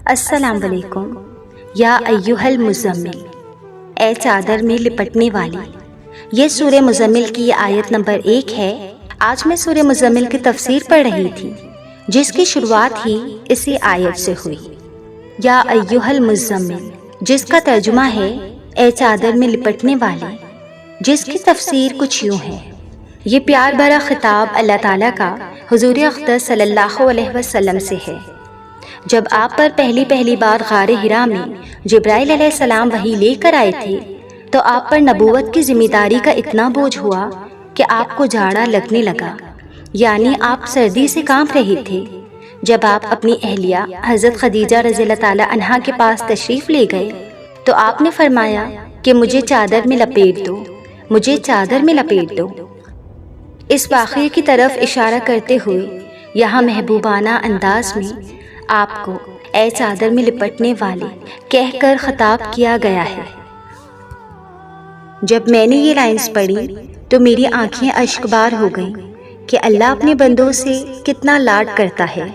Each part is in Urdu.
السلام علیکم یا ایھا المزمل، اے چادر میں لپٹنے والی۔ یہ سورہ مزمل کی آیت نمبر 1 ہے۔ آج میں سورہ مزمل کی تفسیر پڑھ رہی تھی، جس کی شروعات ہی اسی آیت سے ہوئی، یا ایھا المزمل، جس کا ترجمہ ہے اے چادر میں لپٹنے والی، جس کی تفسیر کچھ یوں ہے۔ یہ پیار بھرا خطاب اللہ تعالیٰ کا حضور اقدس صلی اللہ علیہ وسلم سے ہے۔ جب آپ پر پہلی بار غار حرا میں جبرائیل علیہ السلام وحی لے کر آئے تھے تو آپ پر نبوت کی ذمہ داری کا اتنا بوجھ ہوا کہ آپ کو جاڑا لگنے لگا، یعنی آپ سردی سے کانپ رہے تھے۔ جب آپ اپنی اہلیہ حضرت خدیجہ رضی اللہ تعالی عنہا کے پاس تشریف لے گئے تو آپ نے فرمایا کہ مجھے چادر میں لپیٹ دو، مجھے چادر میں لپیٹ دو۔ اس واقعے کی طرف اشارہ کرتے ہوئے یہاں محبوبانہ انداز میں آپ کو اے چادر میں لپٹنے والے کہہ کر خطاب کیا گیا ہے۔ جب میں نے یہ لائنز پڑھی تو میری آنکھیں اشک بار ہو گئیں کہ اللہ اپنے بندوں سے کتنا لاڈ کرتا ہے،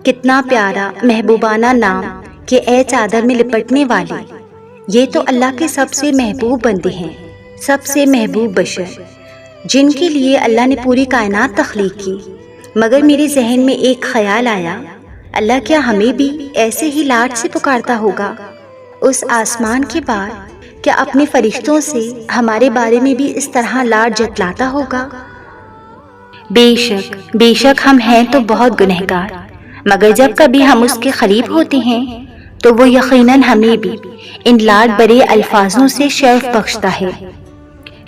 کتنا پیارا محبوبانہ نام کہ اے چادر میں لپٹنے والے۔ یہ تو اللہ کے سب سے محبوب بندے ہیں، سب سے محبوب بشر، جن کے لیے اللہ نے پوری کائنات تخلیق کی۔ مگر میرے ذہن میں ایک خیال آیا، اللہ کیا ہمیں بھی ایسے ہی لاڈ سے پکارتا ہوگا؟ اس آسمان کے بار کیا اپنے فرشتوں سے ہمارے بارے میں بھی اس طرح لاڈ جتلاتا ہوگا؟ بے شک ہم ہیں تو بہت گنہگار، مگر جب کبھی ہم اس کے قریب ہوتے ہیں تو وہ یقیناً ہمیں بھی ان لاڈ برے الفاظوں سے شرف بخشتا ہے،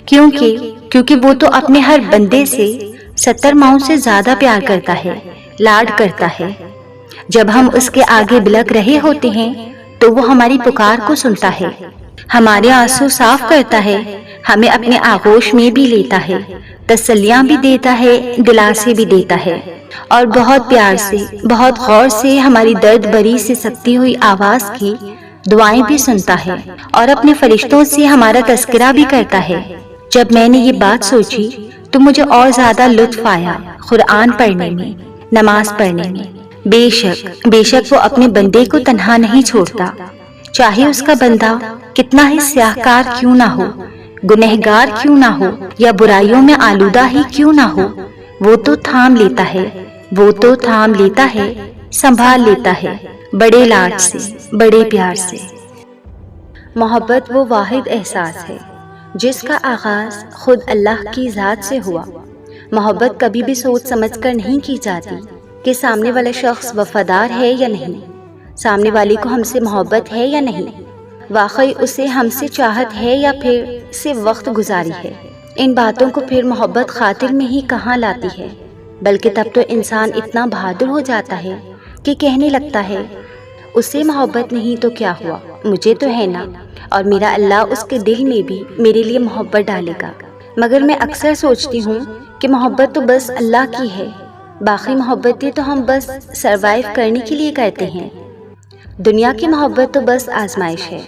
کیونکہ وہ تو اپنے ہر بندے سے 70 ماؤں سے زیادہ پیار کرتا ہے، لاڈ کرتا ہے۔ جب ہم اس کے آگے بلک رہے ہوتے ہیں تو وہ ہماری پکار کو سنتا ہے، ہمارے آنسو صاف کرتا ہے، ہمیں اپنے آغوش میں بھی لیتا ہے، تسلیاں بھی دیتا ہے، دلاسے بھی دیتا ہے، اور بہت پیار سے، بہت غور سے ہماری درد بری سے سکتی ہوئی آواز کی دعائیں بھی سنتا ہے، اور اپنے فرشتوں سے ہمارا تذکرہ بھی کرتا ہے۔ جب میں نے یہ بات سوچی تو مجھے اور زیادہ لطف آیا قرآن پڑھنے میں، نماز پڑھنے میں۔ بے شک وہ اپنے بندے کو تنہا نہیں چھوڑتا، چاہے اس کا بندہ کتنا ہی سیاہکار کیوں نہ ہو، گنہگار کیوں نہ ہو، یا برائیوں میں آلودہ ہی کیوں نہ ہو، وہ تو تھام لیتا ہے، سنبھال لیتا ہے، بڑے لاڈ سے، بڑے پیار سے۔ محبت وہ واحد احساس ہے جس کا آغاز خود اللہ کی ذات سے ہوا۔ محبت کبھی بھی سوچ سمجھ کر نہیں کی جاتی کہ سامنے والا شخص وفادار ہے یا نہیں، سامنے والے کو ہم سے محبت ہے یا نہیں، واقعی اسے ہم سے چاہت ہے یا پھر صرف وقت گزاری ہے۔ ان باتوں کو پھر محبت خاطر میں ہی کہاں لاتی ہے، بلکہ تب تو انسان اتنا بہادر ہو جاتا ہے کہ کہنے لگتا ہے اسے محبت نہیں تو کیا ہوا، مجھے تو ہے نا، اور میرا اللہ اس کے دل میں بھی میرے لیے محبت ڈالے گا۔ مگر میں اکثر سوچتی ہوں کہ محبت تو بس اللہ کی ہے، باقی محبتیں تو ہم بس سروائیو کرنے کے لیے کرتے ہیں۔ دنیا کی محبت تو بس آزمائش ہے،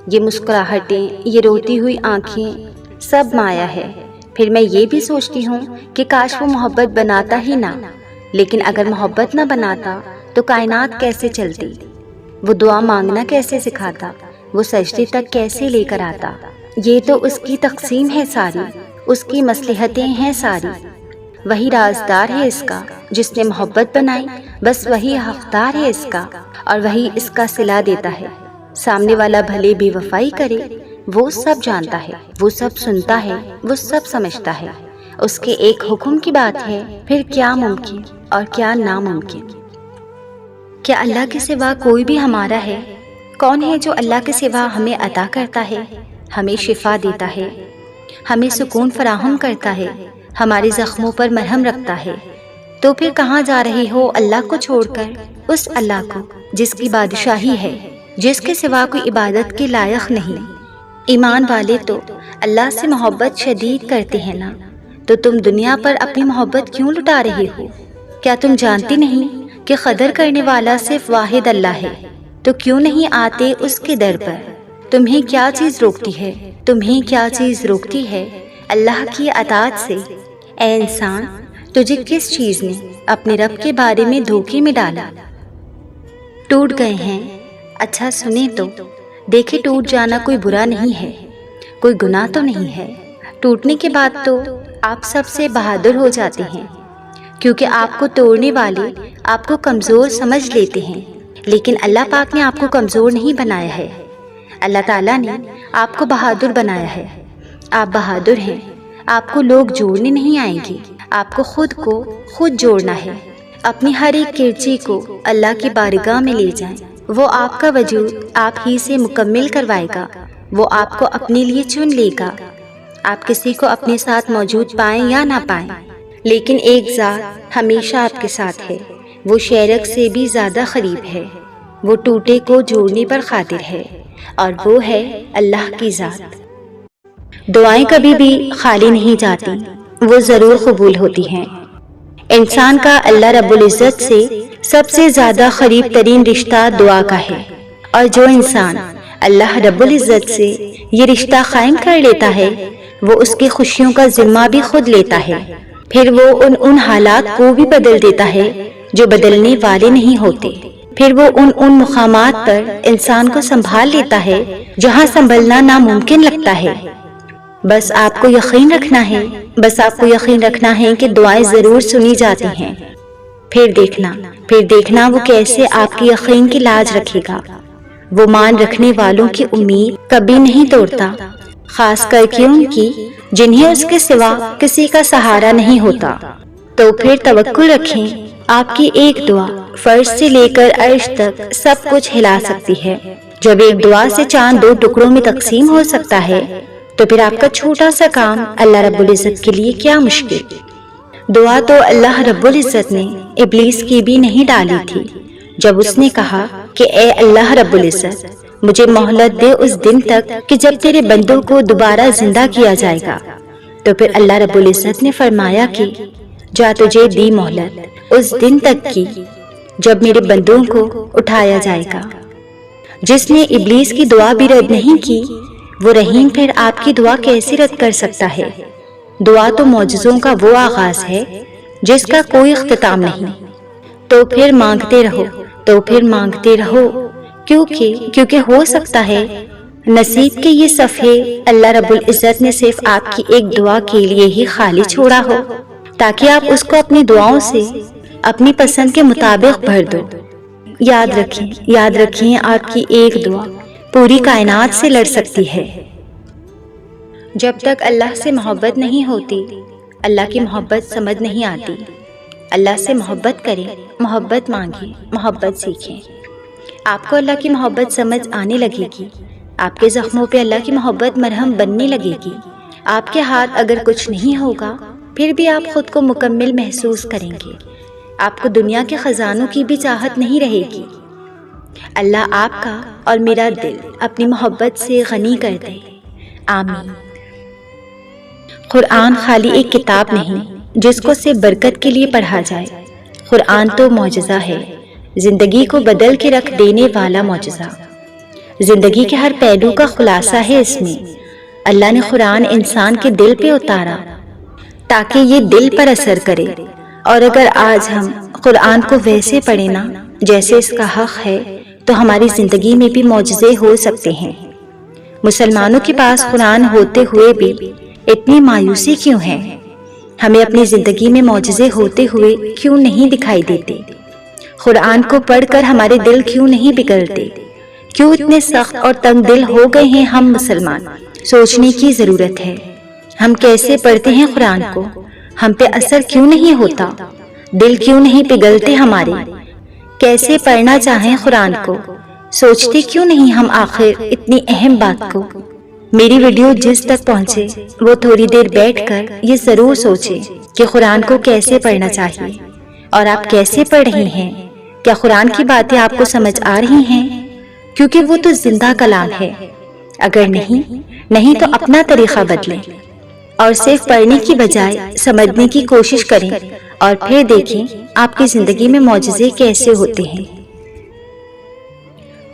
یہ مسکراہٹیں، یہ روتی ہوئی آنکھیں، سب مایا ہے۔ پھر میں یہ بھی سوچتی ہوں کہ کاش وہ محبت بناتا ہی نہ، لیکن اگر محبت نہ بناتا تو کائنات کیسے چلتی، وہ دعا مانگنا کیسے سکھاتا، وہ سجدے تک کیسے لے کر آتا۔ یہ تو اس کی تقسیم ہے ساری، اس کی مصلحتیں ہیں ساری، وہی رازدار ہے اس کا، جس نے محبت بنائی، بس وہی حقدار ہے اس کا، اور وہی اس کا صلہ دیتا ہے۔ سامنے والا بھلے بے وفائی کرے، وہ سب جانتا ہے، وہ سب سنتا ہے، وہ سب سمجھتا ہے۔ اس کے ایک حکم کی بات ہے، پھر کیا ممکن اور کیا ناممکن۔ کیا اللہ کے سوا کوئی بھی ہمارا ہے؟ کون ہے جو اللہ کے سوا ہمیں عطا کرتا ہے، ہمیں شفا دیتا ہے، ہمیں سکون فراہم کرتا ہے، ہمارے زخموں پر مرہم رکھتا ہے؟ تو پھر کہاں جا رہے ہو اللہ کو چھوڑ کر، اس اللہ کو جس کی بادشاہی ہے، جس کے سوا کوئی عبادت کے لائق نہیں۔ ایمان والے تو اللہ سے محبت شدید کرتے ہیں نا، تو تم دنیا پر اپنی محبت کیوں لٹا رہے ہو؟ کیا تم جانتے نہیں کہ قدر کرنے والا صرف واحد اللہ ہے؟ تو کیوں نہیں آتے اس کے در پر؟ تمہیں کیا چیز روکتی ہے اللہ کی اطاعت سے؟ اے انسان، تجھے کس چیز نے اپنے رب کے بارے میں دھوکے میں ڈالا؟ ٹوٹ گئے ہیں اچھا سنیں تو دیکھیں، ٹوٹ جانا کوئی برا نہیں ہے، کوئی گناہ تو نہیں ہے۔ ٹوٹنے کے بعد تو آپ سب سے بہادر ہو جاتے ہیں، کیونکہ آپ کو توڑنے والے آپ کو کمزور سمجھ لیتے ہیں، لیکن اللہ پاک نے آپ کو کمزور نہیں بنایا ہے۔ اللہ تعالیٰ نے آپ کو بہادر بنایا ہے۔ آپ بہادر ہیں، آپ کو لوگ جوڑنے نہیں آئیں گے، آپ کو خود جوڑنا ہے۔ اپنی ہر ایک کرچی کو اللہ کی بارگاہ میں لے جائیں، وہ آپ کا وجود آپ ہی سے مکمل کروائے گا، وہ آپ کو اپنے لیے چن لے گا۔ آپ کسی کو اپنے ساتھ موجود پائیں یا نہ پائیں، لیکن ایک ذات ہمیشہ آپ کے ساتھ ہے، وہ شیرک سے بھی زیادہ قریب ہے، وہ ٹوٹے کو جوڑنے پر قادر ہے، اور وہ ہے اللہ کی ذات۔ دعائیں کبھی بھی خالی نہیں جاتی، وہ ضرور قبول ہوتی ہیں۔ انسان کا اللہ رب العزت سے سب سے زیادہ قریب ترین رشتہ دعا کا ہے، اور جو انسان اللہ رب العزت سے یہ رشتہ قائم کر لیتا ہے، وہ اس کی خوشیوں کا ذمہ بھی خود لیتا ہے، پھر وہ ان حالات کو بھی بدل دیتا ہے جو بدلنے والے نہیں ہوتے، پھر وہ ان مقامات پر انسان کو سنبھال لیتا ہے جہاں سنبھلنا ناممکن لگتا ہے۔ بس آپ کو یقین رکھنا ہے کہ دعائیں ضرور سنی جاتی ہیں۔ پھر دیکھنا وہ کیسے آپ کی یقین کی لاج رکھے گا۔ وہ مان رکھنے والوں کی امید کبھی نہیں توڑتا، خاص کر کے ان کی جنہیں اس کے سوا کسی کا سہارا نہیں ہوتا۔ تو پھر توکل رکھیں، آپ کی ایک دعا فرش سے لے کر عرش تک سب کچھ ہلا سکتی ہے۔ جب ایک دعا سے چاند 2 ٹکڑوں میں تقسیم ہو سکتا ہے، تو پھر آپ کا چھوٹا سا کام اللہ رب العزت کے لیے کیا مشکل۔ دعا تو اللہ رب العزت نے ابلیس کی بھی نہیں ڈالی تھی، جب اس نے کہا کہ اے اللہ رب العزت، مجھے مہلت دے اس دن تک کہ جب تیرے بندوں کو دوبارہ زندہ کیا جائے گا۔ تو پھر اللہ رب العزت نے فرمایا کہ جا، تجھے دی مہلت اس دن تک کی جب میرے بندوں کو اٹھایا جائے گا۔ جس نے ابلیس کی دعا بھی رد نہیں کی، وہ رحیم پھر آپ کی دعا کیسے رد کر سکتا ہے؟ دعا تو معجزوں کا وہ آغاز ہے جس کا کوئی اختتام نہیں۔ تو پھر مانگتے رہو، کیونکہ ہو سکتا ہے نصیب کے یہ صفحے اللہ رب العزت نے صرف آپ کی ایک دعا کے لیے ہی خالی چھوڑا ہو، تاکہ آپ اس کو اپنی دعاؤں سے اپنی پسند کے مطابق بھر دو۔ یاد رکھیں آپ کی ایک دعا پوری کائنات سے لڑ سکتی ہے۔ جب تک اللہ سے محبت نہیں ہوتی، اللہ کی محبت سمجھ نہیں آتی۔ اللہ سے محبت کریں، محبت مانگیں، محبت سیکھیں۔ آپ کو اللہ کی محبت سمجھ آنے لگے گی، آپ کے زخموں پہ اللہ کی محبت مرہم بننے لگے گی۔ آپ کے ہاتھ اگر کچھ نہیں ہوگا، پھر بھی آپ خود کو مکمل محسوس کریں گے۔ آپ کو دنیا کے خزانوں کی بھی چاہت نہیں رہے گی۔ اللہ آپ کا اور میرا دل اپنی محبت سے غنی کر دے، آمین۔ قرآن خالی ایک کتاب نہیں جس کو صرف برکت کے لیے پڑھا جائے۔ قرآن تو معجزہ ہے، زندگی کو بدل کے رکھ دینے والا معجزہ۔ زندگی کے ہر پہلو کا خلاصہ ہے اس میں۔ اللہ نے قرآن انسان کے دل پہ اتارا تاکہ یہ دل پر اثر کرے، اور اگر آج ہم قرآن کو ویسے پڑھیں نا جیسے اس کا حق ہے، تو ہماری زندگی میں بھی معجزے ہو سکتے ہیں۔ مسلمانوں کے پاس قرآن ہوتے ہوئے بھی اتنی مایوسی کیوں ہے؟ ہمیں اپنی زندگی میں معجزے ہوتے ہوئے کیوں نہیں دکھائی دیتے؟ قرآن کو پڑھ کر ہمارے دل کیوں نہیں بگڑتے؟ کیوں اتنے سخت اور تنگ دل ہو گئے ہیں ہم مسلمان؟ سوچنے کی ضرورت ہے۔ ہم کیسے پڑھتے ہیں قرآن کو؟ ہم پہ اثر کیوں نہیں ہوتا؟ دل کیوں نہیں پگھلتے ہمارے؟ کیسے پڑھنا چاہیں قرآن کو؟ سوچتے کیوں نہیں ہم آخر اتنی اہم بات کو؟ میری ویڈیو جس تک پہنچے وہ تھوڑی دیر بیٹھ کر یہ ضرور سوچے کہ قرآن کو کیسے پڑھنا چاہیے، اور آپ کیسے پڑھ رہی ہیں؟ کیا قرآن کی باتیں آپ کو سمجھ آ رہی ہیں؟ کیونکہ وہ تو زندہ کلام ہے۔ اگر نہیں تو اپنا طریقہ بدلیں اور صرف پڑھنے کی بجائے سمجھنے کی کوشش کریں، اور پھر دیکھیں آپ کی زندگی میں معجزے کیسے ہوتے ہیں۔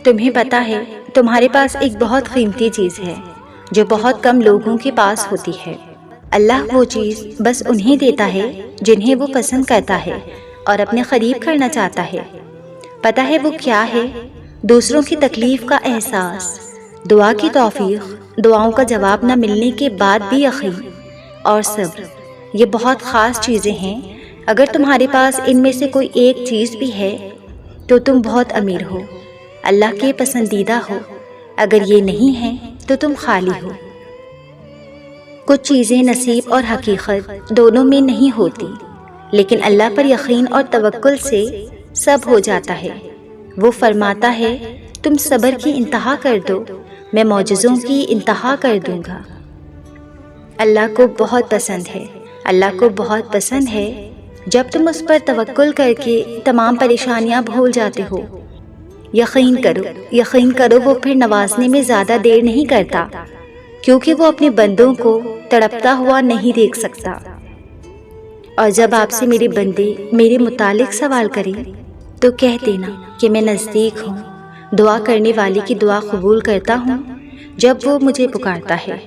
تمہیں پتا ہے تمہارے پاس ایک بہت قیمتی چیز ہے جو بہت کم لوگوں کے پاس ہوتی ہے۔ اللہ وہ چیز بس انہیں دیتا ہے جنہیں وہ پسند کرتا ہے اور اپنے قریب کرنا چاہتا ہے۔ پتہ ہے وہ کیا ہے؟ دوسروں کی تکلیف کا احساس، دعا کی توفیق، دعاؤں کا جواب نہ ملنے کے بعد بھی یقین اور صبر، یہ بہت خاص چیزیں ہیں۔ اگر تمہارے پاس ان میں سے کوئی ایک چیز بھی ہے تو تم بہت امیر ہو، اللہ کے پسندیدہ ہو۔ اگر یہ نہیں ہے تو تم خالی ہو۔ کچھ چیزیں نصیب اور حقیقت دونوں میں نہیں ہوتی، لیکن اللہ پر یقین اور توکل سے سب ہو جاتا ہے۔ وہ فرماتا ہے تم صبر کی انتہا کر دو، میں معجزوں کی انتہا کر دوں گا۔ اللہ کو بہت پسند ہے، اللہ کو بہت پسند ہے جب تم اس پر توکل کر کے تمام پریشانیاں بھول جاتے ہو۔ یقین کرو وہ پھر نوازنے میں زیادہ دیر نہیں کرتا، کیونکہ وہ اپنے بندوں کو تڑپتا ہوا نہیں دیکھ سکتا۔ اور جب آپ سے میرے بندے میرے متعلق سوال کریں تو کہہ دینا کہ میں نزدیک ہوں، دعا کرنے والے کی دعا قبول کرتا ہوں جب وہ مجھے پکارتا ہے۔